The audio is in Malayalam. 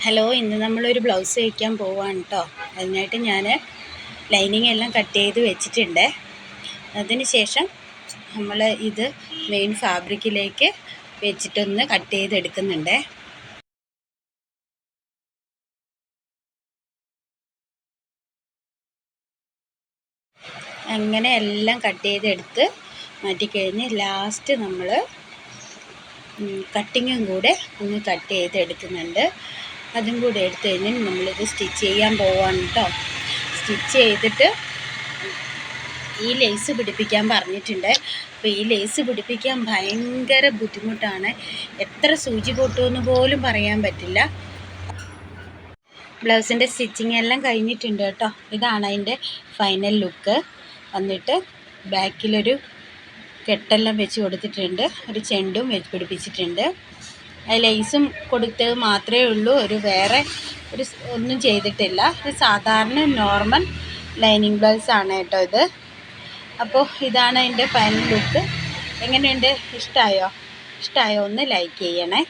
ഹലോ, ഇന്ന് നമ്മളൊരു ബ്ലൗസ് തയ്ക്കാൻ പോവാണ് കേട്ടോ. അതിനായിട്ട് ഞാൻ ലൈനിങ് എല്ലാം കട്ട് ചെയ്ത് വെച്ചിട്ടുണ്ട്. അതിന് ശേഷം നമ്മൾ ഇത് മെയിൻ ഫാബ്രിക്കിലേക്ക് വെച്ചിട്ടൊന്ന് കട്ട് ചെയ്തെടുക്കുന്നുണ്ട്. അങ്ങനെ എല്ലാം കട്ട് ചെയ്തെടുത്ത് മാറ്റിക്കഴിഞ്ഞ് ലാസ്റ്റ് നമ്മൾ കട്ടിങ്ങും കൂടെ ഒന്ന് കട്ട് ചെയ്തെടുക്കുന്നുണ്ട്. അതും കൂടെ എടുത്തു കഴിഞ്ഞാൽ നമ്മളിത് സ്റ്റിച്ച് ചെയ്യാൻ പോവാണ് കേട്ടോ. സ്റ്റിച്ച് ചെയ്തിട്ട് ഈ ലേസ് പിടിപ്പിക്കാൻ പറഞ്ഞിട്ടുണ്ട്. അപ്പോൾ ഈ ലേസ് പിടിപ്പിക്കാൻ ഭയങ്കര ബുദ്ധിമുട്ടാണ്. എത്ര സൂചി പൊട്ടുമെന്ന് പോലും പറയാൻ പറ്റില്ല. ബ്ലൗസിൻ്റെ സ്റ്റിച്ചിങ് എല്ലാം കഴിഞ്ഞിട്ടുണ്ട് കേട്ടോ. ഇതാണ് അതിൻ്റെ ഫൈനൽ ലുക്ക്. വന്നിട്ട് ബാക്കിലൊരു കെട്ടെല്ലാം വെച്ച് കൊടുത്തിട്ടുണ്ട്. ഒരു ചെണ്ടും വെച്ച് പിടിപ്പിച്ചിട്ടുണ്ട്. ലേസും കൊടുത്തത് മാത്രമേ ഉള്ളൂ. വേറെ ഒന്നും ചെയ്തിട്ടില്ല. ഒരു സാധാരണ നോർമൽ ലൈനിങ് ബ്ലൗസാണ് കേട്ടോ ഇത്. അപ്പോൾ ഇതാണ് അതിൻ്റെ ഫൈനൽ ലുക്ക്. എങ്ങനെയുണ്ട്? ഇഷ്ടമായോ? ഒന്ന് ലൈക്ക് ചെയ്യണേ.